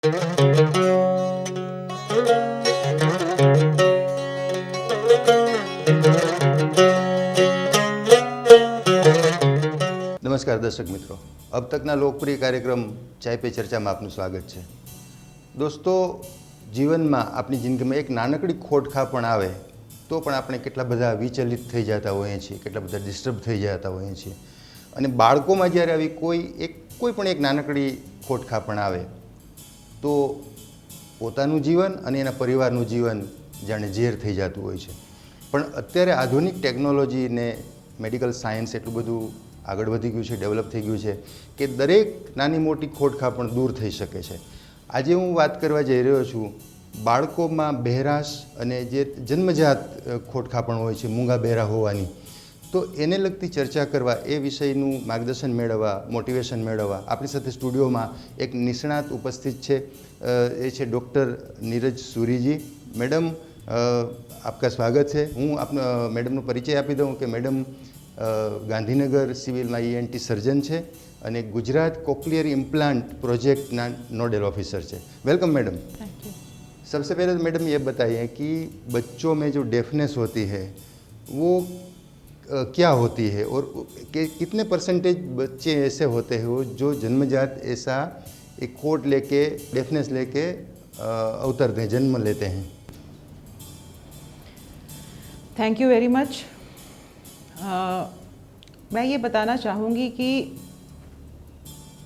નમસ્કાર દર્શક મિત્રો, અબ તકના લોકપ્રિય કાર્યક્રમ ચાય પે ચર્ચામાં આપનું સ્વાગત છે. દોસ્તો, જીવનમાં આપણી જિંદગીમાં એક નાનકડી ખોટખાં પણ આવે તો પણ આપણે કેટલા બધા વિચલિત થઈ જતા હોઈએ છીએ, કેટલા બધા ડિસ્ટર્બ થઈ જતા હોઈએ છીએ. અને બાળકોમાં જ્યારે આવી કોઈ પણ એક નાનકડી ખોટખાં પણ આવે તો પોતાનું જીવન અને એના પરિવારનું જીવન જાણે ઝેર થઈ જતું હોય છે. પણ અત્યારે આધુનિક ટેકનોલોજી ને મેડિકલ સાયન્સ એટલું બધું આગળ વધી ગયું છે, ડેવલપ થઈ ગયું છે કે દરેક નાની મોટી ખોટખાં પણ દૂર થઈ શકે છે. આજે હું વાત કરવા જઈ રહ્યો છું બાળકોમાં બહેરાશ અને જે જન્મજાત ખોટખાં પણ હોય છે, મૂંગા બહેરા હોવાની. તો એને લગતી ચર્ચા કરવા, એ વિષયનું માર્ગદર્શન મેળવવા, મોટિવેશન મેળવવા આપણી સાથે સ્ટુડિયોમાં એક નિષ્ણાત ઉપસ્થિત છે. એ છે ડૉક્ટર નીરજ સુરીજી. મેડમ, આપકા સ્વાગત છે. હું મેડમનો પરિચય આપી દઉં કે મેડમ ગાંધીનગર સિવિલમાં ENT સર્જન છે અને गुजरात कोक्लियर इम्प्लांट प्रोजेक्ट ना नोडल ऑफिसर है. Welcome madam. Thank you. सबसे पहले तो मैडम ये बताइए कि बच्चों में जो डेफनेस होती है वो क्या होती है और कितने परसेंटेज बच्चे ऐसे होते हैं वो जो जन्मजात ऐसा एक खोट लेके, डेफनेस लेके अवतरते हैं, जन्म लेते हैं. Thank you very much. मैं ये बताना चाहूँगी कि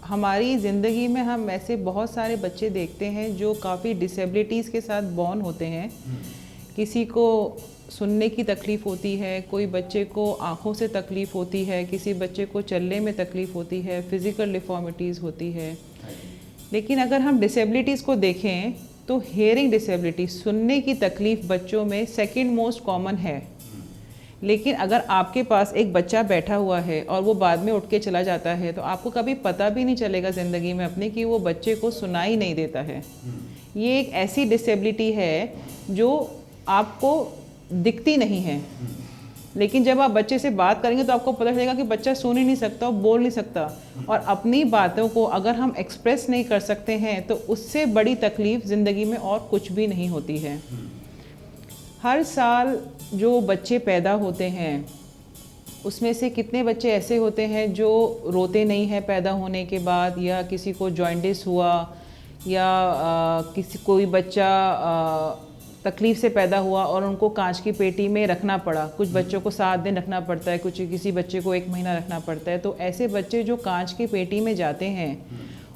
हमारी ज़िंदगी में हम ऐसे बहुत सारे बच्चे देखते हैं जो काफ़ी डिसेबिलिटीज़ के साथ बॉर्न होते हैं. किसी को सुनने की तकलीफ़ होती है, कोई बच्चे को आँखों से तकलीफ़ होती है, किसी बच्चे को चलने में तकलीफ़ होती है, फिज़िकल डिफ़ॉर्मिटीज़ होती है. लेकिन अगर हम डिसेबिलिटीज़ को देखें तो हेयरिंग डिसेबिलिटी, सुनने की तकलीफ़ बच्चों में सेकंड मोस्ट कॉमन है. लेकिन अगर आपके पास एक बच्चा बैठा हुआ है और वो बाद में उठ के चला जाता है तो आपको कभी पता भी नहीं चलेगा ज़िंदगी में अपने कि वो बच्चे को सुनाई नहीं देता है. ये एक ऐसी डिसेबिलिटी है जो आपको दिखती नहीं है, लेकिन जब आप बच्चे से बात करेंगे तो आपको पता चलेगा कि बच्चा सुन ही नहीं सकता और बोल नहीं सकता. और अपनी बातों को अगर हम एक्सप्रेस नहीं कर सकते हैं तो उससे बड़ी तकलीफ़ ज़िंदगी में और कुछ भी नहीं होती है. हर साल जो बच्चे पैदा होते हैं उसमें से कितने बच्चे ऐसे होते हैं जो रोते नहीं हैं पैदा होने के बाद, या किसी को जॉइंटिस हुआ, या कोई बच्चा तकलीफ़ से पैदा हुआ और उनको कांच की पेटी में रखना पड़ा. कुछ बच्चों को 7 दिन रखना पड़ता है, किसी बच्चे को 1 महीना रखना पड़ता है. तो ऐसे बच्चे जो कांच की पेटी में जाते हैं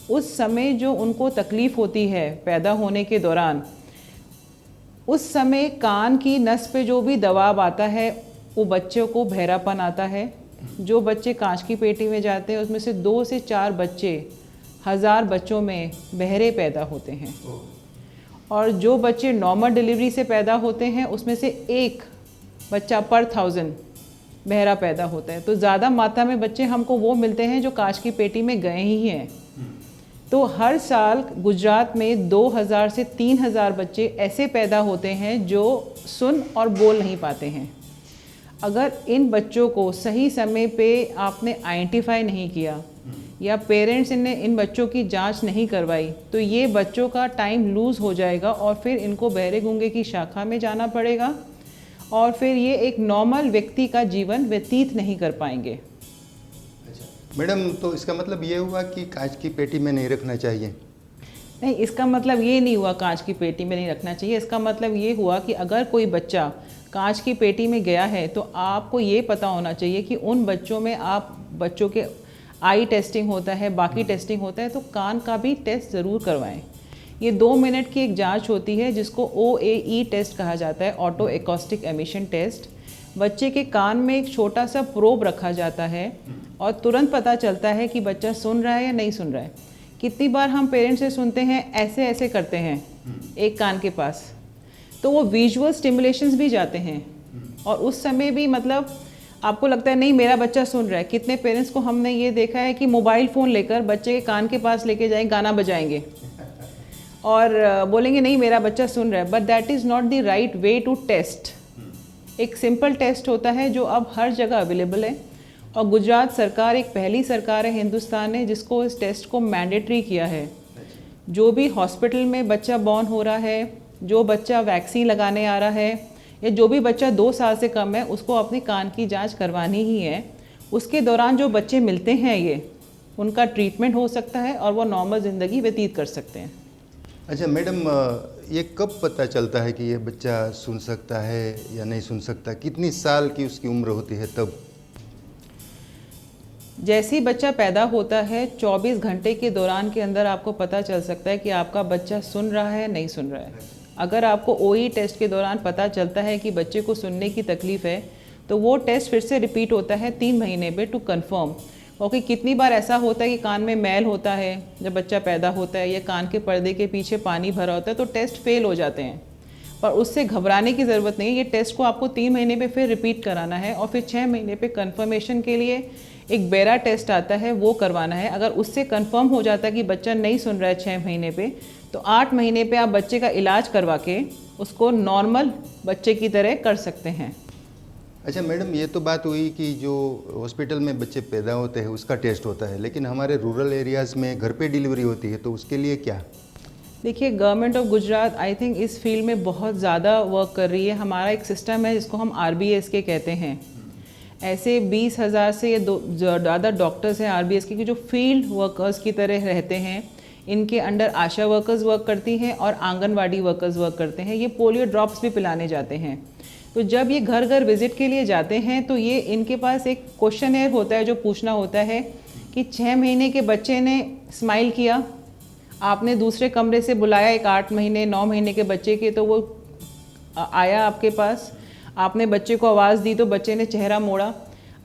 उस समय जो उनको तकलीफ़ होती है पैदा होने के दौरान, उस समय कान की नस पे जो भी दबाव आता है वो बच्चों को बहरापन आता है. जो बच्चे कांच की पेटी में जाते हैं उसमें से 2 से 4 बच्चे 1000 बच्चों में बहरे पैदा होते हैं. और जो बच्चे नॉर्मल डिलीवरी से पैदा होते हैं उसमें से 1 बच्चा पर 1000 बहरा पैदा होता है. तो ज़्यादा मात्रा में बच्चे हमको वो मिलते हैं जो कांच की पेटी में गए ही हैं. तो हर साल गुजरात में 2000 से 3000 बच्चे ऐसे पैदा होते हैं जो सुन और बोल नहीं पाते हैं. अगर इन बच्चों को सही समय पे आपने आइडेंटिफाई नहीं किया या पेरेंट्स ने इन बच्चों की जांच नहीं करवाई तो ये बच्चों का टाइम लूज़ हो जाएगा और फिर इनको बहरे गूंगे की शाखा में जाना पड़ेगा और फिर ये एक नॉर्मल व्यक्ति का जीवन व्यतीत नहीं कर पाएंगे. मैडम, तो इसका मतलब ये हुआ कि कांच की पेटी में नहीं रखना चाहिए? नहीं, इसका मतलब ये नहीं हुआ कांच की पेटी में नहीं रखना चाहिए. इसका मतलब ये हुआ कि अगर कोई बच्चा कांच की पेटी में गया है तो आपको ये पता होना चाहिए कि उन बच्चों में आप बच्चों के आई टेस्टिंग होता है, बाकी टेस्टिंग होता है, तो कान का भी टेस्ट ज़रूर करवाएं. ये 2 मिनट की एक जांच होती है जिसको OAE टेस्ट कहा जाता है, ऑटो एकॉस्टिक एमिशन टेस्ट. बच्चे के कान में एक छोटा सा प्रोब रखा जाता है और तुरंत पता चलता है कि बच्चा सुन रहा है या नहीं सुन रहा है. कितनी बार हम पेरेंट्स से सुनते हैं ऐसे ऐसे करते हैं एक कान के पास, तो वो विजुअल स्टिमुलेशंस भी जाते हैं और उस समय भी मतलब आपको लगता है नहीं मेरा बच्चा सुन रहा है. कितने पेरेंट्स को हमने ये देखा है कि मोबाइल फ़ोन लेकर बच्चे के कान के पास लेके जाएं, गाना बजाएंगे और बोलेंगे नहीं मेरा बच्चा सुन रहा है. But that is not the right way to test. एक सिंपल टेस्ट होता है जो अब हर जगह अवेलेबल है और गुजरात सरकार एक पहली सरकार है हिंदुस्तान ने जिसको इस टेस्ट को मैंडेटरी किया है जो भी हॉस्पिटल में बच्चा बॉर्न हो रहा है, जो बच्चा वैक्सीन लगाने आ रहा है, या जो भी बच्चा 2 साल से कम है, उसको अपने कान की जांच करवानी ही है। उसके दौरान जो बच्चे मिलते हैं ये उनका ट्रीटमेंट हो सकता है और वो नॉर्मल ज़िंदगी व्यतीत कर सकते हैं। अच्छा मैडम, ये कब पता चलता है कि ये बच्चा सुन सकता है या नहीं सुन सकता? कितनी साल की उसकी उम्र होती है तब? जैसे ही बच्चा पैदा होता है 24 घंटे के दौरान के अंदर आपको पता चल सकता है कि आपका बच्चा सुन रहा है नहीं सुन रहा है। अगर आपको ओई टेस्ट के दौरान पता चलता है कि बच्चे को सुनने की तकलीफ़ है तो वो टेस्ट फिर से रिपीट होता है 3 महीने पे टू कंफर्म। क्योंकि कितनी बार ऐसा होता है कि कान में मैल होता है जब बच्चा पैदा होता है या कान के पर्दे के पीछे पानी भरा होता है तो टेस्ट फेल हो जाते हैं, पर उससे घबराने की ज़रूरत नहीं है। ये टेस्ट को आपको 3 महीने पे फिर रिपीट कराना है और फिर 6 महीने पे कंफर्मेशन के लिए एक बेरा टेस्ट आता है, वो करवाना है। अगर उससे कंफर्म हो जाता है कि बच्चा नहीं सुन रहा है 6 महीने पे, तो 8 महीने पे आप बच्चे का इलाज करवा के उसको नॉर्मल बच्चे की तरह कर सकते हैं। अच्छा मैडम, ये तो बात हुई कि जो हॉस्पिटल में बच्चे पैदा होते हैं उसका टेस्ट होता है, लेकिन हमारे रूरल एरियाज़ में घर पे डिलीवरी होती है, तो उसके लिए क्या? देखिए, government of Gujarat I think इस फील्ड में बहुत ज़्यादा वर्क कर रही है। हमारा एक सिस्टम है जिसको हम RBS के कहते हैं। ऐसे 20,000 से ये ज़्यादा डॉक्टर्स हैं RBS के कि जो फील्ड वर्कर्स की तरह रहते हैं। इनके अंडर आशा वर्कर्स वर्क करती हैं और आंगनवाड़ी वर्कर्स वर्क करते हैं। ये पोलियो ड्रॉप्स भी पिलाने जाते हैं। तो जब ये घर घर विज़िट के लिए जाते हैं तो ये इनके पास एक क्वेश्चनएयर होता है जो पूछना होता है कि 6 महीने के बच्चे ने स्माइल किया, आपने दूसरे कमरे से बुलाया एक 8 महीने 9 महीने के बच्चे के, तो वो आया आपके पास, आपने बच्चे को आवाज़ दी तो बच्चे ने चेहरा मोड़ा।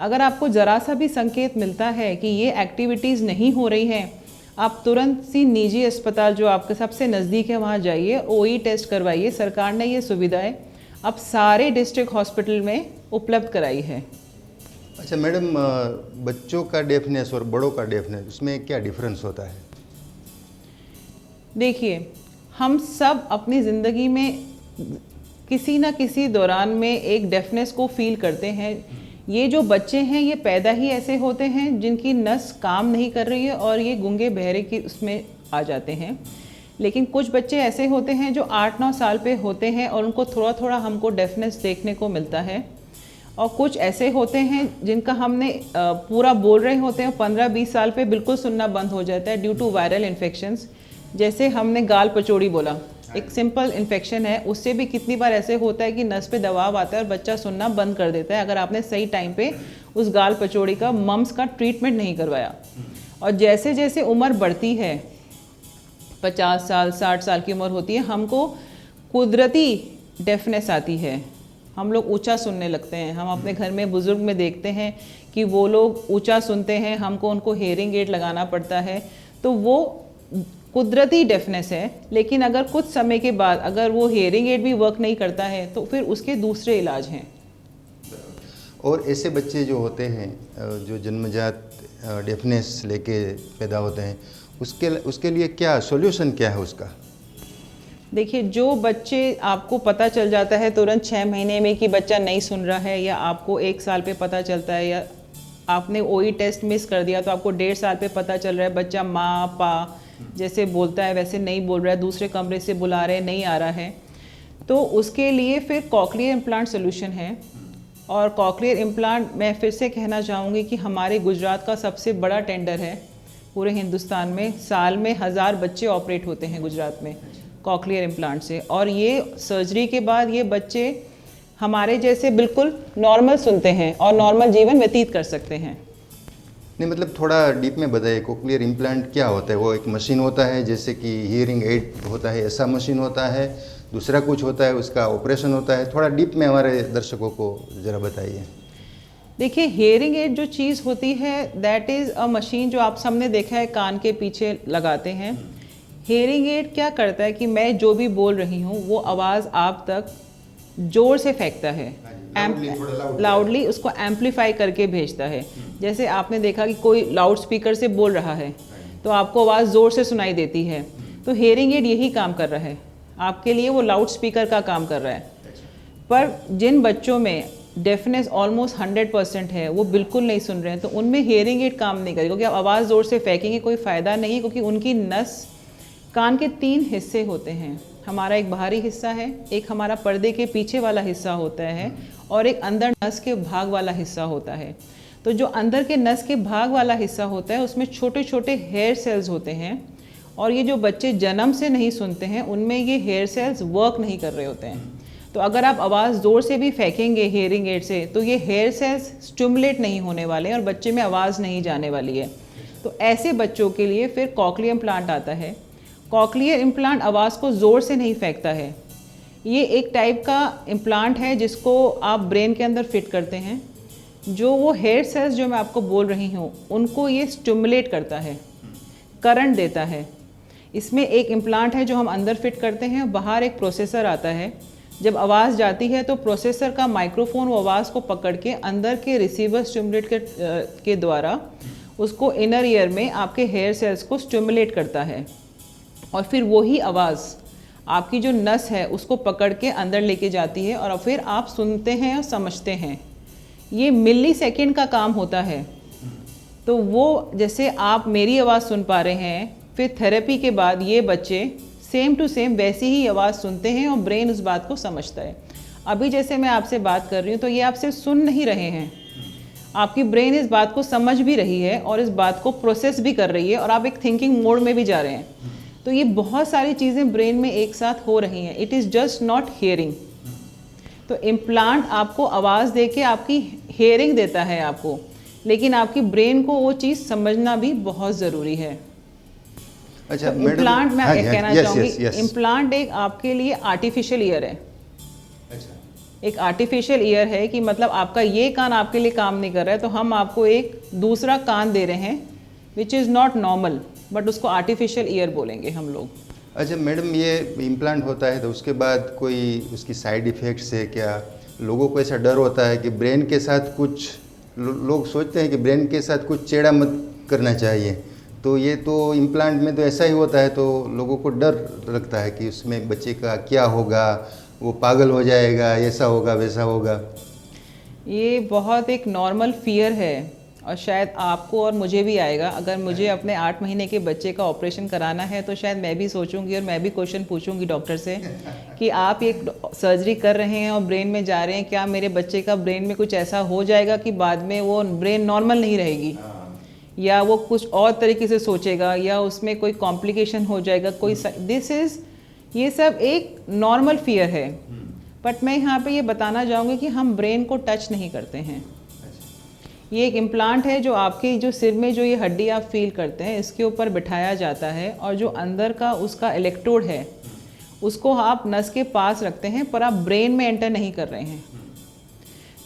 अगर आपको ज़रा सा भी संकेत मिलता है कि ये एक्टिविटीज़ नहीं हो रही हैं, आप तुरंत सी निजी अस्पताल जो आपके सबसे नज़दीक है वहाँ जाइए, OE टेस्ट करवाइए। सरकार ने ये सुविधाएं अब सारे डिस्ट्रिक्ट हॉस्पिटल में उपलब्ध कराई है। अच्छा मैडम, बच्चों का डेफनेस और बड़ों का डेफनेस, उसमें क्या डिफरेंस होता है? देखिए, हम सब अपनी ज़िंदगी में किसी न किसी दौरान में एक डेफनेस को फील करते हैं। ये जो बच्चे हैं ये पैदा ही ऐसे होते हैं जिनकी नस काम नहीं कर रही है और ये गूंगे बहरे की उसमें आ जाते हैं। लेकिन कुछ बच्चे ऐसे होते हैं जो 8-9 साल पे होते हैं और उनको थोड़ा थोड़ा हमको डेफनेस देखने को मिलता है। और कुछ ऐसे होते हैं जिनका हमने पूरा बोल रहे होते हैं 15-20 साल पे बिल्कुल सुनना बंद हो जाता है ड्यू टू वायरल इन्फेक्शंस। जैसे हमने गाल पचौड़ी बोला, एक सिंपल इन्फेक्शन है, उससे भी कितनी बार ऐसे होता है कि नस पे दबाव आता है और बच्चा सुनना बंद कर देता है अगर आपने सही टाइम पे उस गाल पचौड़ी का मम्स का ट्रीटमेंट नहीं करवाया। और जैसे जैसे उम्र बढ़ती है, 50 साल 60 साल की उम्र होती है, हमको कुदरती डेफनेस आती है। हम लोग ऊंचा सुनने लगते हैं। हम अपने घर में बुज़ुर्ग में देखते हैं कि वो लोग ऊंचा सुनते हैं, हमको उनको हेयरिंग एड लगाना पड़ता है। तो वो कुदरती डेफनेस है। लेकिन अगर कुछ समय के बाद अगर वो हेयरिंग एड भी वर्क नहीं करता है तो फिर उसके दूसरे इलाज हैं। और ऐसे बच्चे जो होते हैं जो जन्मजात डेफनेस लेके पैदा होते हैं, उसके लिए क्या सॉल्यूशन क्या है उसका? देखिए, जो बच्चे आपको पता चल जाता है तुरंत 6 महीने में कि बच्चा नहीं सुन रहा है, या आपको 1 साल पे पता चलता है, या आपने OE टेस्ट मिस कर दिया तो आपको 1.5 साल पे पता चल रहा है बच्चा माँ पा जैसे बोलता है वैसे नहीं बोल रहा है, दूसरे कमरे से बुला रहे नहीं आ रहा है, तो उसके लिए फिर कॉकलियर इम्प्लांट सोल्यूशन है। और कॉकलियर इम्प्लांट मैं फिर से कहना चाहूँगी कि हमारे गुजरात का सबसे बड़ा टेंडर है पूरे हिंदुस्तान में। साल में 1000 बच्चे ऑपरेट होते हैं गुजरात में कॉकलियर इम्प्लांट से, और ये सर्जरी के बाद ये बच्चे हमारे जैसे बिल्कुल नॉर्मल सुनते हैं और नॉर्मल जीवन व्यतीत कर सकते हैं। नहीं, मतलब थोड़ा डीप में बताइए, कॉकलियर इम्प्लांट क्या होता है? वो एक मशीन होता है जैसे कि हियरिंग एड होता है, ऐसा मशीन होता है, दूसरा कुछ होता है, उसका ऑपरेशन होता है? थोड़ा डीप में हमारे दर्शकों को ज़रा बताइए। देखिए, हेयरिंग एड जो चीज़ होती है दैट इज़ अ मशीन जो आप सबने देखा है कान के पीछे लगाते हैं। हेयरिंग एड क्या करता है कि मैं जो भी बोल रही हूँ वो आवाज़ आप तक जोर से फेंकता है, लाउडली उसको एम्पलीफाई करके भेजता है। जैसे आपने देखा कि कोई लाउड स्पीकर से बोल रहा है तो आपको आवाज़ ज़ोर से सुनाई देती है, तो हेयरिंग एड यही काम कर रहा है आपके लिए, वो लाउड स्पीकर का काम कर रहा है। पर जिन बच्चों में डेफनेस ऑलमोस्ट 100% है, वो बिल्कुल नहीं सुन रहे हैं, तो उनमें हेयरिंग एड काम नहीं करेगी, क्योंकि आप आवाज़ ज़ोर से फेंकेंगे कोई फ़ायदा नहीं है, क्योंकि उनकी नस कान के 3 हिस्से होते हैं। हमारा एक बाहरी हिस्सा है, एक हमारा पर्दे के पीछे वाला हिस्सा होता है और एक अंदर नस के भाग वाला हिस्सा होता है। तो जो अंदर के नस के भाग वाला हिस्सा होता है उसमें छोटे छोटे हेयर सेल्स होते हैं और ये जो बच्चे जन्म से नहीं सुनते हैं उनमें ये हेयर सेल्स वर्क नहीं कर रहे होते हैं। तो अगर आप आवाज़ ज़ोर से भी फेंकेंगे हियरिंग एड से तो ये हेयर सेल्स स्टिमुलेट नहीं होने वाले और बच्चे में आवाज़ नहीं जाने वाली है। तो ऐसे बच्चों के लिए फिर कॉकलियर इम्प्लांट आता है। कॉकलियर इम्प्लांट आवाज़ को ज़ोर से नहीं फेंकता है। ये एक टाइप का इम्प्लांट है जिसको आप ब्रेन के अंदर फिट करते हैं। जो वो हेयर सेल्स जो मैं आपको बोल रही हूँ उनको ये स्टिमुलेट करता है, करंट देता है। इसमें एक इम्प्लांट है जो हम अंदर फिट करते हैं, बाहर एक प्रोसेसर आता है। जब आवाज़ जाती है तो प्रोसेसर का माइक्रोफोन वो आवाज़ को पकड़ के अंदर के रिसीवर स्टिमुलेट के द्वारा उसको इनर ईयर में आपके हेयर सेल्स को स्टिमुलेट करता है और फिर वही आवाज़ आपकी जो नस है उसको पकड़ के अंदर लेके जाती है और फिर आप सुनते हैं और समझते हैं। ये मिली सेकेंड का काम होता है। तो वो जैसे आप मेरी आवाज़ सुन पा रहे हैं, फिर थेरेपी के बाद ये बच्चे सेम टू सेम वैसी ही आवाज़ सुनते हैं और ब्रेन उस बात को समझता है। अभी जैसे मैं आपसे बात कर रही हूँ तो ये आप सिर्फ सुन नहीं रहे हैं, आपकी ब्रेन इस बात को समझ भी रही है और इस बात को प्रोसेस भी कर रही है और आप एक थिंकिंग मोड में भी जा रहे हैं। तो ये बहुत सारी चीज़ें ब्रेन में एक साथ हो रही हैं। It is just not hearing. तो इम्प्लांट आपको आवाज़ दे के आपकी हियरिंग देता है आपको, लेकिन आपकी ब्रेन को वो चीज़ समझना भी बहुत ज़रूरी है। अच्छा तो इम्प्लांट मैं कहना चाहूँगी, यस। इम्प्लांट एक आपके लिए आर्टिफिशियल ईयर है। अच्छा। एक आर्टिफिशियल ईयर है कि मतलब आपका ये कान आपके लिए काम नहीं कर रहा है तो हम आपको एक दूसरा कान दे रहे हैं which is not normal, but उसको आर्टिफिशियल ईयर बोलेंगे हम लोग। अच्छा मैडम, ये इम्प्लांट होता है तो उसके बाद कोई उसकी साइड इफ़ेक्ट्स है क्या? लोगों को ऐसा डर होता है कि ब्रेन के साथ कुछ लोग सोचते हैं कि ब्रेन के साथ कुछ चेड़ा मत करना चाहिए, तो ये तो इम्प्लांट में तो ऐसा ही होता है, तो लोगों को डर लगता है कि उसमें बच्चे का क्या होगा, वो पागल हो जाएगा, ऐसा होगा वैसा होगा। ये बहुत एक नॉर्मल फियर है और शायद आपको और मुझे भी आएगा। अगर मुझे अपने 8 महीने के बच्चे का ऑपरेशन कराना है तो शायद मैं भी सोचूंगी और मैं भी क्वेश्चन पूछूंगी डॉक्टर से कि आप एक सर्जरी कर रहे हैं और ब्रेन में जा रहे हैं, क्या मेरे बच्चे का ब्रेन में कुछ ऐसा हो जाएगा कि बाद में वो ब्रेन नॉर्मल नहीं रहेगी, या वो कुछ और तरीके से सोचेगा, या उसमें कोई कॉम्प्लिकेशन हो जाएगा कोई। दिस इज़, ये सब एक नॉर्मल फियर है। बट मैं यहाँ पे ये बताना चाहूँगी कि हम ब्रेन को टच नहीं करते हैं। ये एक इम्प्लांट है जो आपके जो सिर में जो ये हड्डी आप फील करते हैं इसके ऊपर बिठाया जाता है और जो अंदर का उसका इलेक्ट्रोड है उसको आप नस के पास रखते हैं, पर आप ब्रेन में एंटर नहीं कर रहे हैं।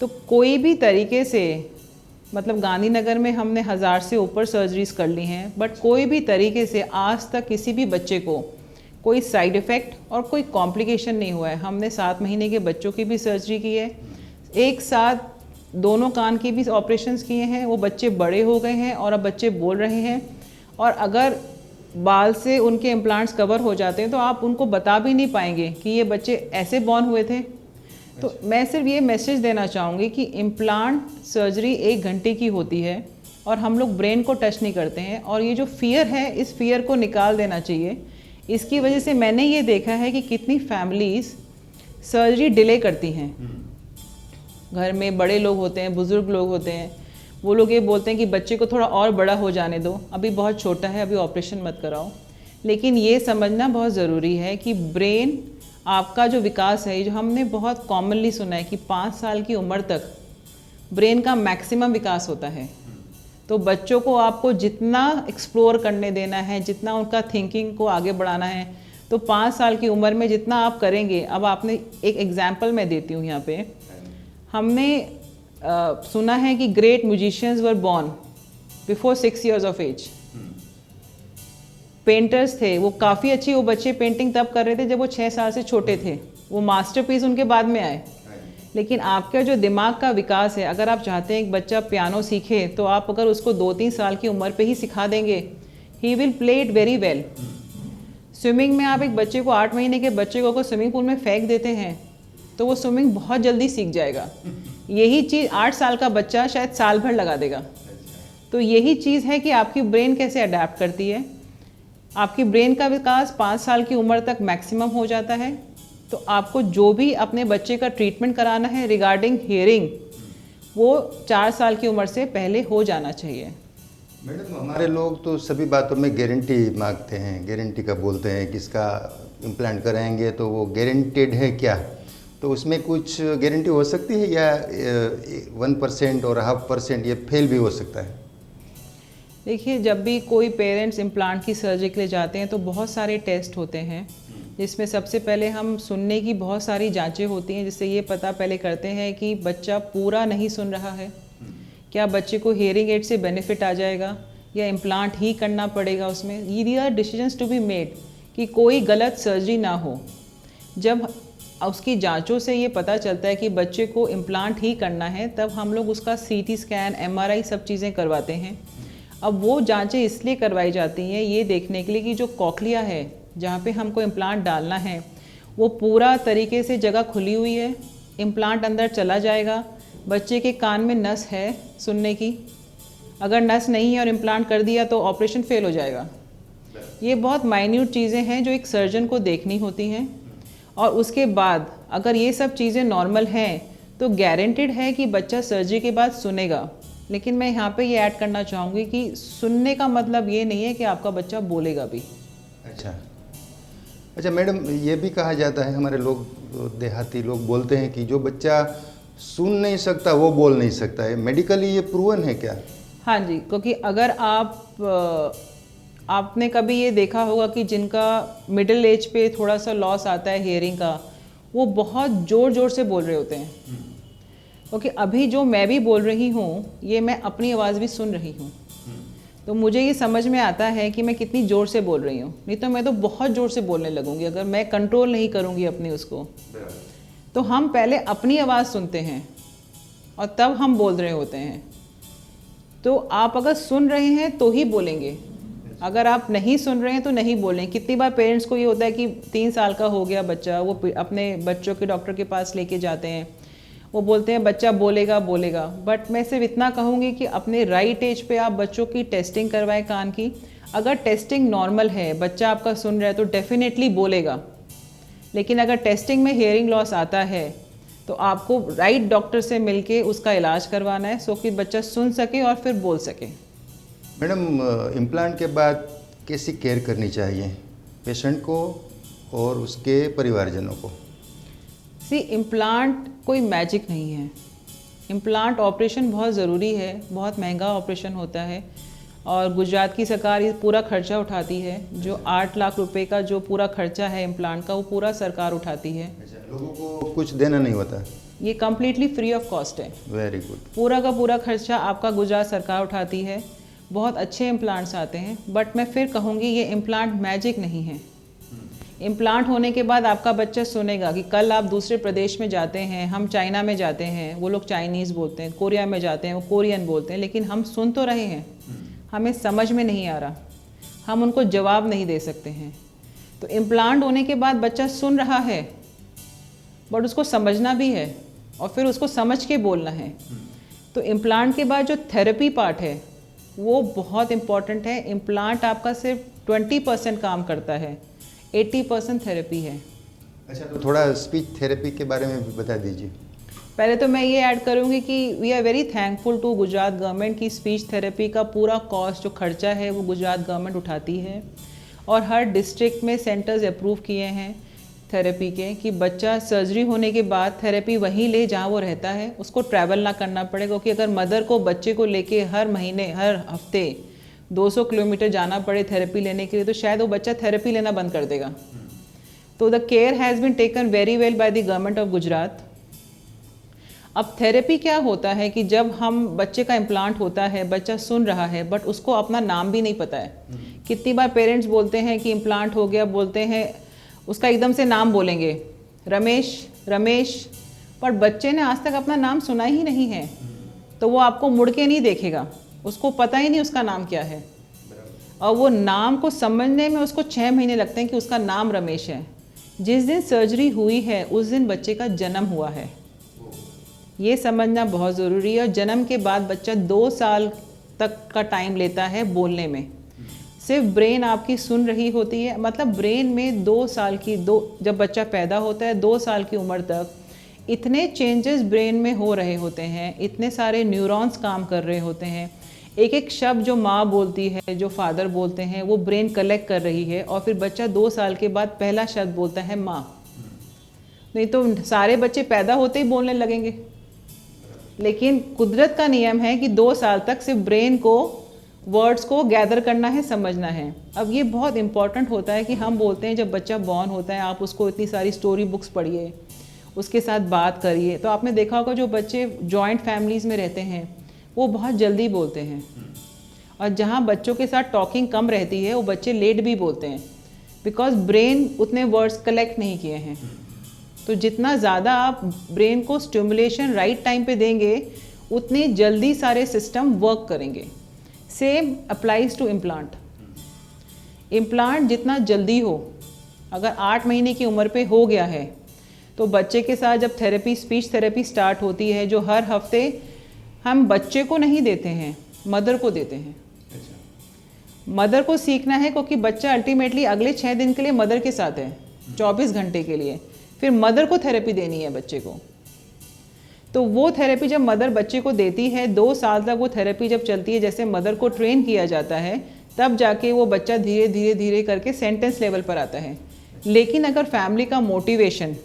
तो कोई भी तरीके से, मतलब गांधीनगर में हमने 1000 से ऊपर सर्जरीज कर ली हैं, बट कोई भी तरीके से आज तक किसी भी बच्चे को कोई साइड इफ़ेक्ट और कोई कॉम्प्लिकेशन नहीं हुआ है। हमने 7 महीने के बच्चों की भी सर्जरी की है, एक साथ दोनों कान की भी ऑपरेशंस किए हैं। वो बच्चे बड़े हो गए हैं और अब बच्चे बोल रहे हैं, और अगर बाल से उनके इम्प्लांट्स कवर हो जाते हैं तो आप उनको बता भी नहीं पाएंगे कि ये बच्चे ऐसे बॉर्न हुए थे। तो मैं सिर्फ ये मैसेज देना चाहूँगी कि इम्प्लांट सर्जरी 1 घंटे की होती है और हम लोग ब्रेन को टच नहीं करते हैं, और ये जो फियर है इस फियर को निकाल देना चाहिए। इसकी वजह से मैंने ये देखा है कि कितनी फैमिलीज़ सर्जरी डिले करती हैं। घर में बड़े लोग होते हैं, बुज़ुर्ग लोग होते हैं, वो लोग ये बोलते हैं कि बच्चे को थोड़ा और बड़ा हो जाने दो, अभी बहुत छोटा है, अभी ऑपरेशन मत कराओ। लेकिन ये समझना बहुत ज़रूरी है कि ब्रेन आपका जो विकास है, जो हमने बहुत कॉमनली सुना है कि 5 साल की उम्र तक ब्रेन का मैक्सिमम विकास होता है। तो बच्चों को आपको जितना एक्सप्लोर करने देना है, जितना उनका थिंकिंग को आगे बढ़ाना है, तो 5 साल की उम्र में जितना आप करेंगे। अब आपने एक एग्जाम्पल मैं देती हूँ यहाँ पे, हमने सुना है कि great musicians were born before 6 years of age. Painters थे, वो काफ़ी अच्छी, वो बच्चे पेंटिंग तब कर रहे थे जब वो 6 साल से छोटे थे, वो मास्टरपीस उनके बाद में आए। लेकिन आपका जो दिमाग का विकास है, अगर आप चाहते हैं एक बच्चा पियानो सीखे तो आप अगर उसको 2-3 साल की उम्र पे ही सिखा देंगे, he will play it very well. Swimming में आप एक बच्चे को 8 महीने के बच्चे को अगर स्विमिंग पूल में फेंक देते हैं तो वो स्विमिंग बहुत जल्दी सीख जाएगा। यही चीज़ 8 साल का बच्चा शायद साल भर लगा देगा। तो यही चीज़ है कि आपकी ब्रेन कैसे अडेप्ट करती है। आपकी ब्रेन का विकास 5 साल की उम्र तक मैक्सिमम हो जाता है। तो आपको जो भी अपने बच्चे का ट्रीटमेंट कराना है रिगार्डिंग हियरिंग, वो 4 साल की उम्र से पहले हो जाना चाहिए। मैडम, हमारे लोग तो सभी बातों में गारंटी मांगते हैं, गारंटी का बोलते हैं कि इसका इम्प्लांट कराएंगे तो वो गारंटेड है क्या? तो उसमें कुछ गारंटी हो सकती है या 1% और 0.5% ये फेल भी हो सकता है? देखिए, जब भी कोई पेरेंट्स इम्प्लांट की सर्जरी के लिए जाते हैं तो बहुत सारे टेस्ट होते हैं, जिसमें सबसे पहले हम सुनने की बहुत सारी जांचें होती हैं, जिससे ये पता पहले करते हैं कि बच्चा पूरा नहीं सुन रहा है, क्या बच्चे को हियरिंग एड से बेनिफिट आ जाएगा या इम्प्लांट ही करना पड़ेगा उसमें। ये are decisions to be made कि कोई गलत सर्जरी ना हो। जब उसकी जांचों से ये पता चलता है कि बच्चे को इम्प्लांट ही करना है, तब हम लोग उसका CT स्कैन, MRI सब चीज़ें करवाते हैं। अब वो जांचें इसलिए करवाई जाती हैं ये देखने के लिए कि जो कॉकलिया है जहाँ पे हमको इम्प्लांट डालना है वो पूरा तरीके से जगह खुली हुई है, इम्प्लांट अंदर चला जाएगा। बच्चे के कान में नस है सुनने की, अगर नस नहीं है और इम्प्लांट कर दिया तो ऑपरेशन फेल हो जाएगा। ये बहुत माइन्यूट चीज़ें हैं जो एक सर्जन को देखनी होती हैं, और उसके बाद अगर ये सब चीज़ें नॉर्मल हैं तो गारंटेड है कि बच्चा सर्जरी के बाद सुनेगा। लेकिन मैं यहाँ पे ये ऐड करना चाहूँगी कि सुनने का मतलब ये नहीं है कि आपका बच्चा बोलेगा भी। अच्छा मैडम, ये भी कहा जाता है, हमारे लोग, देहाती लोग बोलते हैं कि जो बच्चा सुन नहीं सकता वो बोल नहीं सकता है। मेडिकली ये प्रूवन है क्या? हाँ जी, क्योंकि अगर आपने कभी ये देखा होगा कि जिनका मिडिल एज पे थोड़ा सा लॉस आता है हियरिंग का, वो बहुत ज़ोर ज़ोर से बोल रहे होते हैं। क्योंकि अभी जो मैं भी बोल रही हूँ ये मैं अपनी आवाज़ भी सुन रही हूँ, तो मुझे ये समझ में आता है कि मैं कितनी ज़ोर से बोल रही हूँ। नहीं तो मैं तो बहुत ज़ोर से बोलने लगूँगी अगर मैं कंट्रोल नहीं करूँगी अपनी उसको। तो हम पहले अपनी आवाज़ सुनते हैं और तब हम बोल रहे होते हैं। तो आप अगर सुन रहे हैं तो ही बोलेंगे, अगर आप नहीं सुन रहे हैं तो नहीं बोलें। कितनी बार पेरेंट्स को ये होता है कि 3 साल का हो गया बच्चा, वो अपने बच्चों के डॉक्टर के पास लेके जाते हैं, वो बोलते हैं बच्चा बोलेगा बोलेगा। बट मैं सिर्फ इतना कहूँगी कि अपने राइट एज पे आप बच्चों की टेस्टिंग करवाएं कान की। अगर टेस्टिंग नॉर्मल है, बच्चा आपका सुन रहा है तो डेफिनेटली बोलेगा। लेकिन अगर टेस्टिंग में हियरिंग लॉस आता है तो आपको राइट डॉक्टर से मिलके उसका इलाज करवाना है, सो कि बच्चा सुन सके और फिर बोल सके। मैडम, इम्प्लांट के बाद कैसी केयर करनी चाहिए पेशेंट को और उसके परिवारजनों को? इम्प्लांट कोई मैजिक नहीं है। इम्प्लांट ऑपरेशन बहुत ज़रूरी है, बहुत महंगा ऑपरेशन होता है, और गुजरात की सरकार ये पूरा खर्चा उठाती है। जो 8 लाख रुपए का जो पूरा खर्चा है इम्प्लांट का, वो पूरा सरकार उठाती है। लोगों को कुछ देना नहीं होता? ये कम्प्लीटली फ्री ऑफ कॉस्ट है। Very good. पूरा का पूरा खर्चा आपका गुजरात सरकार उठाती है। बहुत अच्छे इम्प्लांट्स आते हैं, बट मैं फिर कहूँगी ये इम्प्लांट मैजिक नहीं है। इम्प्लांट होने के बाद आपका बच्चा सुनेगा कि कल आप दूसरे प्रदेश में जाते हैं, हम चाइना में जाते हैं, वो लोग चाइनीज़ बोलते हैं, कोरिया में जाते हैं वो कोरियन बोलते हैं, लेकिन हम सुन तो रहे हैं, हमें समझ में नहीं आ रहा, हम उनको जवाब नहीं दे सकते हैं। तो इम्प्लांट होने के बाद बच्चा सुन रहा है, बट उसको समझना भी है और फिर उसको समझ के बोलना है। तो इम्प्लांट के बाद जो थेरेपी पार्ट है वो बहुत इम्पॉर्टेंट है। इम्प्लांट आपका सिर्फ 20% काम करता है, 80% थेरेपी है। अच्छा, तो थोड़ा स्पीच थेरेपी के बारे में भी बता दीजिए। पहले तो मैं ये ऐड करूँगी कि we are very thankful to Gujarat government की स्पीच थेरेपी का पूरा कॉस्ट जो खर्चा है वो गुजरात गवर्नमेंट उठाती है, और हर डिस्ट्रिक्ट में सेंटर्स अप्रूव किए हैं थेरेपी के कि बच्चा सर्जरी होने के बाद थेरेपी वहीं ले जहाँ वो रहता है, उसको ट्रैवल ना करना पड़े। क्योंकि अगर मदर को बच्चे को लेके हर महीने हर हफ्ते 200 किलोमीटर जाना पड़े थेरेपी लेने के लिए, तो शायद वो बच्चा थेरेपी लेना बंद कर देगा। तो the care has been taken very well by the government of Gujarat. अब थेरेपी क्या होता है कि जब हम बच्चे का इम्प्लांट होता है, बच्चा सुन रहा है बट उसको अपना नाम भी नहीं पता है। कितनी बार पेरेंट्स बोलते हैं कि इम्प्लांट हो गया, बोलते हैं उसका एकदम से नाम बोलेंगे रमेश रमेश, पर बच्चे ने आज तक अपना नाम सुना ही नहीं है, तो वो आपको मुड़ के नहीं देखेगा, उसको पता ही नहीं उसका नाम क्या है। और वो नाम को समझने में उसको 6 महीने लगते हैं कि उसका नाम रमेश है। जिस दिन सर्जरी हुई है उस दिन बच्चे का जन्म हुआ है, ये समझना बहुत ज़रूरी है। और जन्म के बाद बच्चा 2 साल तक का टाइम लेता है बोलने में। सिर्फ ब्रेन आपकी सुन रही होती है, मतलब ब्रेन में 2 साल की जब बच्चा पैदा होता है 2 साल की उम्र तक इतने चेंजेस ब्रेन में हो रहे होते हैं, इतने सारे न्यूरॉन्स काम कर रहे होते हैं। एक एक शब्द जो माँ बोलती है, जो फादर बोलते हैं, वो ब्रेन कलेक्ट कर रही है और फिर बच्चा 2 साल के बाद पहला शब्द बोलता है माँ। नहीं तो सारे बच्चे पैदा होते ही बोलने लगेंगे। लेकिन कुदरत का नियम है कि 2 साल तक सिर्फ ब्रेन को वर्ड्स को गैदर करना है, समझना है। अब ये बहुत इंपॉर्टेंट होता है कि हम बोलते हैं जब बच्चा बॉर्न होता है आप उसको इतनी सारी स्टोरी बुक्स पढ़िए, उसके साथ बात करिए। तो आपने देखा होगा जो बच्चे जॉइंट फैमिलीज़ में रहते हैं वो बहुत जल्दी बोलते हैं, और जहाँ बच्चों के साथ टॉकिंग कम रहती है वो बच्चे लेट भी बोलते हैं, बिकॉज ब्रेन उतने वर्ड्स कलेक्ट नहीं किए हैं। तो जितना ज़्यादा आप ब्रेन को स्टिमुलेशन राइट टाइम पे देंगे उतनी जल्दी सारे सिस्टम वर्क करेंगे। Same applies to implant. Implant जितना जल्दी हो, अगर 8 महीने की उम्र पे हो गया है तो बच्चे के साथ जब थेरेपी, स्पीच थेरेपी स्टार्ट होती है, जो हर हफ्ते हम बच्चे को नहीं देते हैं, मदर को देते हैं। मदर को सीखना है क्योंकि बच्चा अल्टीमेटली अगले 6 दिन के लिए मदर के साथ है, 24 घंटे के लिए। फिर मदर को थेरेपी देनी है बच्चे को। तो वो थेरेपी जब मदर बच्चे को देती है, 2 साल तक वो थेरेपी जब चलती है, जैसे मदर को ट्रेन किया जाता है, तब जाके वो बच्चा धीरे धीरे धीरे करके सेंटेंस लेवल पर आता है। लेकिन अगर फैमिली का मोटिवेशन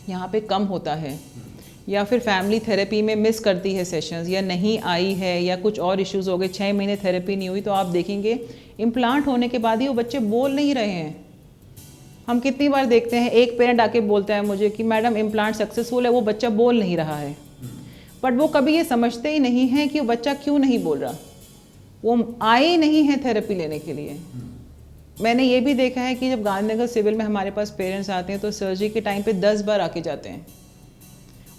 यहाँ पे कम होता है, या फिर फैमिली थेरेपी में मिस करती है सेशंस, या नहीं आई है, या कुछ और इश्यूज़ हो गए, 6 महीने थेरेपी नहीं हुई, तो आप देखेंगे इम्प्लांट होने के बाद ही वो बच्चे बोल नहीं रहे हैं। हम कितनी बार देखते हैं एक पेरेंट आके बोलता है मुझे कि मैडम इम्प्लांट सक्सेसफुल है, वो बच्चा बोल नहीं रहा है। बट वो कभी ये समझते ही नहीं है कि वो बच्चा क्यों नहीं बोल रहा, वो आए ही नहीं है थेरेपी लेने के लिए। मैंने ये भी देखा है कि जब गांधीनगर सिविल में हमारे पास पेरेंट्स आते हैं तो सर्जरी के टाइम पे 10 बार आके जाते हैं।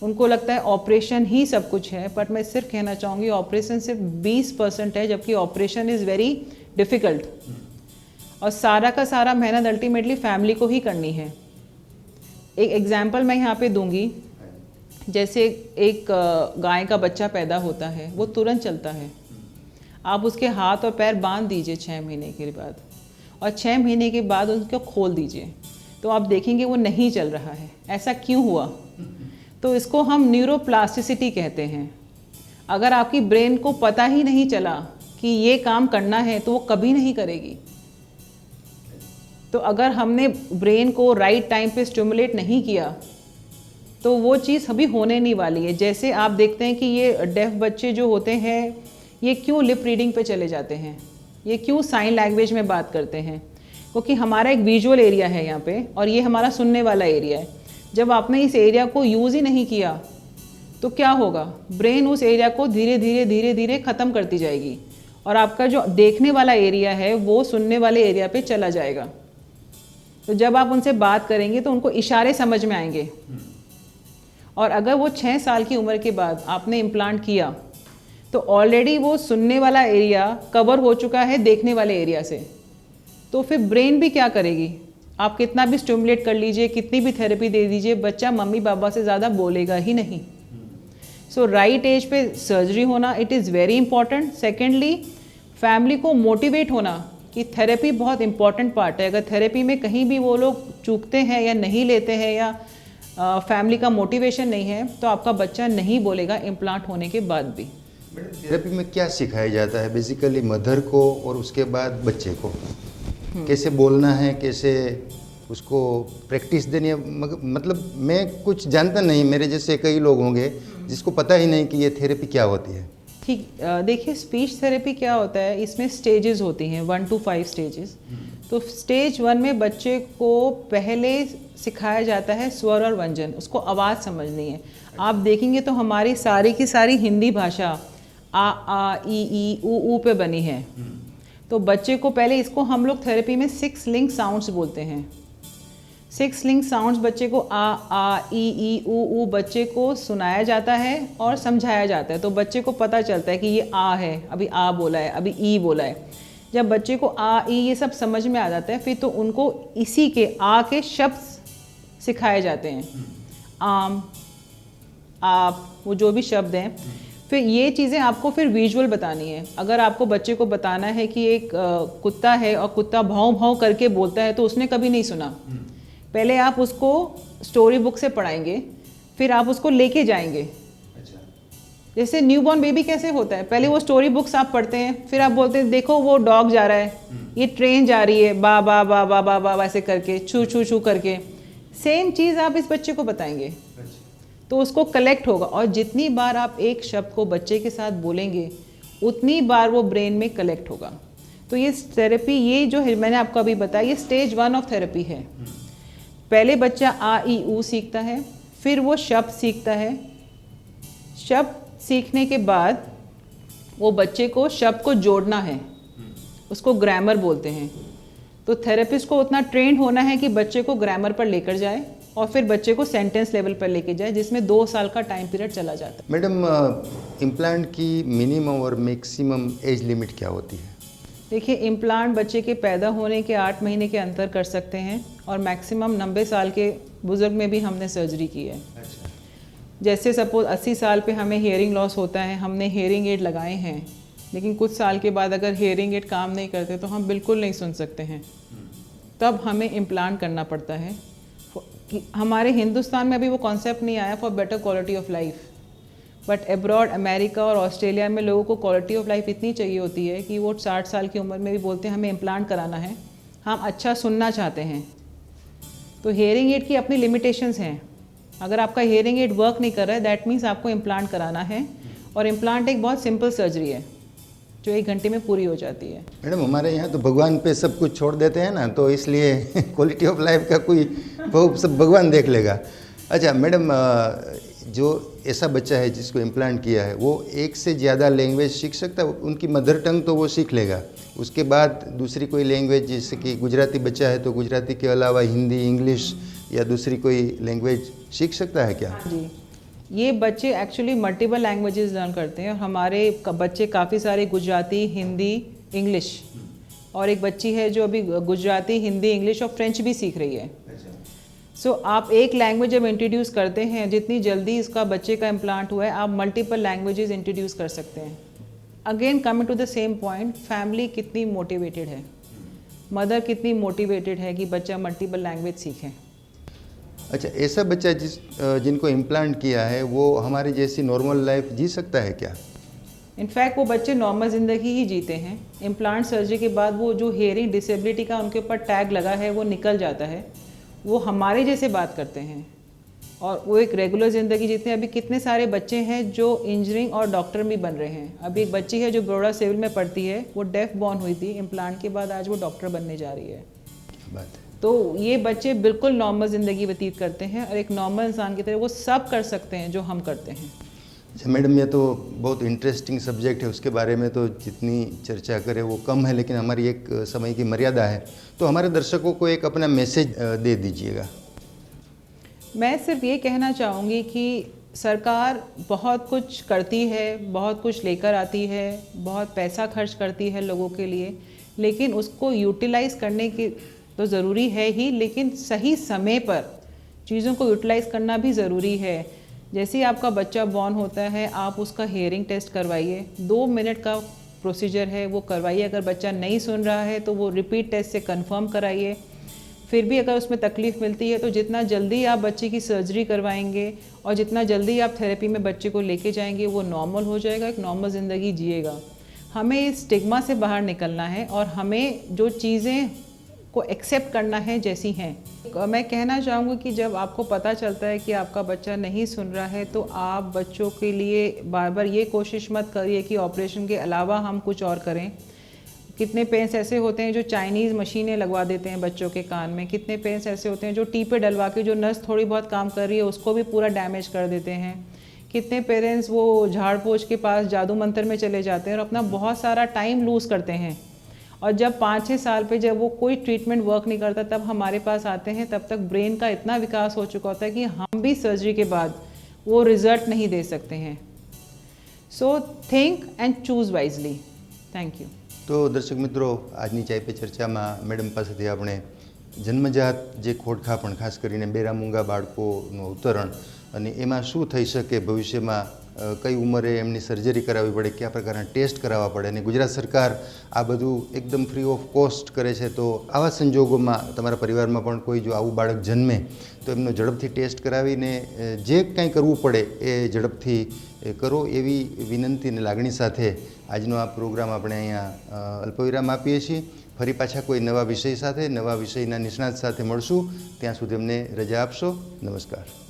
उनको लगता है ऑपरेशन ही सब कुछ है, बट मैं सिर्फ कहना चाहूँगी ऑपरेशन सिर्फ 20% है, जबकि ऑपरेशन इज़ वेरी डिफ़िकल्ट। और सारा का सारा मेहनत अल्टीमेटली फैमिली को ही करनी है। एक एग्जांपल मैं यहाँ पे दूंगी, जैसे एक गाय का बच्चा पैदा होता है, वो तुरंत चलता है। आप उसके हाथ और पैर बांध दीजिए 6 महीने के बाद, और 6 महीने के बाद उनको खोल दीजिए, तो आप देखेंगे वो नहीं चल रहा है। ऐसा क्यों हुआ? तो इसको हम न्यूरोप्लास्टिसिटी कहते हैं। अगर आपकी ब्रेन को पता ही नहीं चला कि ये काम करना है तो वो कभी नहीं करेगी। तो अगर हमने ब्रेन को राइट टाइम पे स्टिमुलेट नहीं किया तो वो चीज़ अभी होने नहीं वाली है। जैसे आप देखते हैं कि ये डेफ बच्चे जो होते हैं ये क्यों लिप रीडिंग पे चले जाते हैं, ये क्यों साइन लैंग्वेज में बात करते हैं, क्योंकि हमारा एक विजुअल एरिया है यहाँ पे और ये हमारा सुनने वाला एरिया है। जब आपने इस एरिया को यूज़ ही नहीं किया तो क्या होगा, ब्रेन उस एरिया को धीरे धीरे धीरे धीरे ख़त्म करती जाएगी और आपका जो देखने वाला एरिया है वो सुनने वाले एरिया पे चला जाएगा। तो जब आप उनसे बात करेंगे तो उनको इशारे समझ में आएंगे, और अगर वो 6 साल की उम्र के बाद आपने इम्प्लांट किया तो ऑलरेडी वो सुनने वाला एरिया कवर हो चुका है देखने वाले एरिया से। तो फिर ब्रेन भी क्या करेगी, आप कितना भी स्टिमुलेट कर लीजिए, कितनी भी थेरेपी दे दीजिए, बच्चा मम्मी पापा से ज़्यादा बोलेगा ही नहीं। सो राइट एज पे सर्जरी होना it is very important. Secondly family को मोटिवेट होना कि थेरेपी बहुत इंपॉर्टेंट पार्ट है। अगर थेरेपी में कहीं भी वो लोग चूकते हैं या नहीं लेते हैं या फैमिली का मोटिवेशन नहीं है तो आपका बच्चा नहीं बोलेगा इम्प्लांट होने के बाद भी। थेरेपी में क्या सिखाया जाता है बेसिकली मदर को और उसके बाद बच्चे को? कैसे बोलना है, कैसे उसको प्रैक्टिस देनी है? मतलब मैं कुछ जानता नहीं, मेरे जैसे कई लोग होंगे जिसको पता ही नहीं कि ये थेरेपी क्या होती है। ठीक, देखिए स्पीच थेरेपी क्या होता है, इसमें स्टेजेस होती हैं 1 to 5 स्टेजेस। तो स्टेज 1 में बच्चे को पहले सिखाया जाता है स्वर और व्यंजन, उसको आवाज़ समझनी है। आप देखेंगे तो हमारी सारी की सारी हिंदी भाषा आ ई ऊ पे बनी है। तो बच्चे को पहले, इसको हम लोग थेरेपी में 6 लिंक साउंड्स बोलते हैं। 6 लिंक साउंड्स बच्चे को आ ई ऊ बच्चे को सुनाया जाता है और समझाया जाता है। तो बच्चे को पता चलता है कि ये आ है, अभी आ बोला है, अभी ई बोला है। जब बच्चे को आ ई ये सब समझ में आ जाता है फिर तो उनको इसी के आ के शब्द सिखाए जाते हैं। आम, आप, वो जो भी शब्द हैं। फिर ये चीज़ें आपको फिर विजुअल बतानी है। अगर आपको बच्चे को बताना है कि एक कुत्ता है और कुत्ता भाव भाव करके बोलता है, तो उसने कभी नहीं सुना। पहले आप उसको स्टोरी बुक से पढ़ाएंगे, फिर आप उसको लेके जाएंगे। जैसे न्यूबॉर्न बेबी कैसे होता है, पहले वो स्टोरी बुक्स आप पढ़ते हैं, फिर आप बोलते हैं देखो वो डॉग जा रहा है, ये ट्रेन जा रही है, बा बा बा बा बा बा ऐसे करके, छू छू छू करके। सेम चीज़ आप इस बच्चे को बताएंगे तो उसको कलेक्ट होगा। और जितनी बार आप एक शब्द को बच्चे के साथ बोलेंगे उतनी बार वो ब्रेन में कलेक्ट होगा। तो ये थेरेपी, ये जो है मैंने आपको अभी बताया, ये स्टेज 1 ऑफ थेरेपी है। पहले बच्चा आ ई ऊ सीखता है, फिर वो शब्द सीखता है। शब्द सीखने के बाद वो बच्चे को शब्द को जोड़ना है, उसको ग्रामर बोलते हैं। तो थेरेपिस्ट को उतना ट्रेंड होना है कि बच्चे को ग्रामर पर लेकर जाए और फिर बच्चे को सेंटेंस लेवल पर लेके जाए, जिसमें 2 साल का टाइम पीरियड चला जाता है। मैडम, इम्प्लांट की मिनिमम और मैक्सिमम एज लिमिट क्या होती है? देखिए, इम्प्लांट बच्चे के पैदा होने के 8 महीने के अंतर कर सकते हैं और मैक्सिमम 90 साल के बुज़ुर्ग में भी हमने सर्जरी की है। जैसे सपोज 80 साल पे हमें हियरिंग लॉस होता है, हमने हियरिंग एड लगाए हैं, लेकिन कुछ साल के बाद अगर हियरिंग एड काम नहीं करते तो हम बिल्कुल नहीं सुन सकते हैं, तब हमें इम्प्लांट करना पड़ता है। हमारे हिंदुस्तान में अभी वो कॉन्सेप्ट नहीं आया for better quality of life, but abroad America और ऑस्ट्रेलिया में लोगों को क्वालिटी ऑफ लाइफ इतनी चाहिए होती है कि वो 60 साल की उम्र में भी बोलते हैं हमें इम्प्लांट कराना है, हम अच्छा सुनना चाहते हैं। तो हियरिंग एड की अपनी लिमिटेशंस हैं। अगर आपका हियरिंग एड वर्क नहीं कर रहा है, दैट मीन्स आपको इम्प्लांट कराना है। और इम्प्लांट एक बहुत सिंपल सर्जरी है जो 1 घंटे में पूरी हो जाती है। मैडम, हमारे यहाँ तो भगवान पे सब कुछ छोड़ देते हैं ना, तो इसलिए क्वालिटी ऑफ लाइफ का कोई वो सब भगवान देख लेगा। अच्छा मैडम, जो ऐसा बच्चा है जिसको इम्प्लांट किया है, वो 1 से ज़्यादा लैंग्वेज सीख सकता है? उनकी मदर टंग तो वो सीख लेगा, उसके बाद दूसरी कोई लैंग्वेज, जैसे कि गुजराती बच्चा है तो गुजराती के अलावा हिंदी, इंग्लिश या दूसरी कोई लैंग्वेज सीख सकता है क्या? जी, ये बच्चे एक्चुअली मल्टीपल लैंग्वेजेस लर्न करते हैं और हमारे बच्चे काफ़ी सारे गुजराती, हिंदी, इंग्लिश, और एक बच्ची है जो अभी गुजराती, हिंदी, इंग्लिश और फ्रेंच भी सीख रही है। सो आप एक लैंग्वेज जब इंट्रोड्यूस करते हैं, जितनी जल्दी इसका बच्चे का इम्प्लांट हुआ है, आप मल्टीपल लैंग्वेजेस इंट्रोड्यूस कर सकते हैं। Again coming to the same point, family कितनी मोटिवेटेड है, मदर कितनी मोटिवेटेड है कि बच्चा मल्टीपल लैंग्वेज सीखे। अच्छा, ऐसा बच्चा जिनको इम्प्लांट किया है वो हमारी जैसी नॉर्मल लाइफ जी सकता है क्या? इनफैक्ट वो बच्चे नॉर्मल ज़िंदगी ही जीते हैं। इम्प्लांट सर्जरी के बाद वो जो हियरिंग डिसेबिलिटी का उनके ऊपर टैग लगा है वो निकल जाता है, वो हमारे जैसे बात करते हैं और वो एक रेगुलर ज़िंदगी जीते हैं। अभी कितने सारे बच्चे हैं जो इंजीनियरिंग और डॉक्टर भी बन रहे हैं। अभी एक बच्ची है जो बड़ौदा सिविल में पढ़ती है, वो डेफ बॉर्न हुई थी, इम्प्लांट के बाद आज वो डॉक्टर बनने जा रही है। बात है। तो ये बच्चे बिल्कुल नॉर्मल ज़िंदगी व्यतीत करते हैं और एक नॉर्मल इंसान की तरह वो सब कर सकते हैं जो हम करते हैं। अच्छा मैडम, ये तो बहुत इंटरेस्टिंग सब्जेक्ट है, उसके बारे में तो जितनी चर्चा करें वो कम है, लेकिन हमारी एक समय की मर्यादा है, तो हमारे दर्शकों को एक अपना मैसेज दे दीजिएगा। मैं सिर्फ ये कहना चाहूँगी कि सरकार बहुत कुछ करती है, बहुत कुछ लेकर आती है, बहुत पैसा खर्च करती है लोगों के लिए, लेकिन उसको यूटिलाइज़ करने की तो ज़रूरी है ही, लेकिन सही समय पर चीज़ों को यूटिलाइज़ करना भी ज़रूरी है। जैसे ही आपका बच्चा बॉर्न होता है, आप उसका हियरिंग टेस्ट करवाइए, 2 मिनट का प्रोसीजर है, वो करवाइए। अगर बच्चा नहीं सुन रहा है तो वो रिपीट टेस्ट से कंफर्म कराइए। फिर भी अगर उसमें तकलीफ़ मिलती है तो जितना जल्दी आप बच्चे की सर्जरी करवाएंगे और जितना जल्दी आप थेरेपी में बच्चे को लेके जाएंगे, वो नॉर्मल हो जाएगा, एक नॉर्मल ज़िंदगी जिएगा। हमें इस स्टिग्मा से बाहर निकलना है और हमें जो चीज़ें को एक्सेप्ट करना है जैसी हैं। मैं कहना चाहूँगी कि जब आपको पता चलता है कि आपका बच्चा नहीं सुन रहा है, तो आप बच्चों के लिए बार बार ये कोशिश मत करिए कि ऑपरेशन के अलावा हम कुछ और करें। कितने पेरेंट्स ऐसे होते हैं जो चाइनीज़ मशीनें लगवा देते हैं बच्चों के कान में। कितने पेरेंट्स ऐसे होते हैं जो टीपे डलवा के, जो नर्स थोड़ी बहुत काम कर रही है उसको भी पूरा डैमेज कर देते हैं। कितने पेरेंट्स वो झाड़ पोछ के पास जादू मंत्र में चले जाते हैं और अपना बहुत सारा टाइम लूज़ करते हैं। और जब 5-6 साल पे जब वो कोई ट्रीटमेंट वर्क नहीं करता, तब हमारे पास आते हैं, तब तक ब्रेन का इतना विकास हो चुका होता है कि हम भी सर्जरी के बाद वो रिजल्ट नहीं दे सकते हैं। So think and choose wisely. Thank you. तो दर्शक मित्रों, આજની ચાય પે ચર્ચામાં મેડમ પાસેથી આપણે જન્મજાત જે ખોડખાપણ, ખાસ કરીને બેરામૂંગા બાળકોનું અવતરણ અને એમાં શું થઈ શકે ભવિષ્યમાં, કઈ ઉંમરે એમની સર્જરી કરાવવી પડે, કયા પ્રકારના ટેસ્ટ કરાવવા પડે, અને ગુજરાત સરકાર આ બધું એકદમ ફ્રી ઓફ કોસ્ટ કરે છે. તો આવા સંજોગોમાં તમારા પરિવારમાં પણ કોઈ જો આવું બાળક જન્મે તો એમનો ઝડપથી ટેસ્ટ કરાવીને જે કંઈ કરવું પડે એ ઝડપથી કરો, એવી વિનંતી અને લાગણી સાથે આજનો આ પ્રોગ્રામ આપણે અહીંયા અલ્પવિરામ આપીએ છીએ. ફરી પાછા કોઈ નવા વિષય સાથે, નવા વિષયના નિષ્ણાત સાથે મળશું. ત્યાં સુધી અમને રજા આપશો. નમસ્કાર.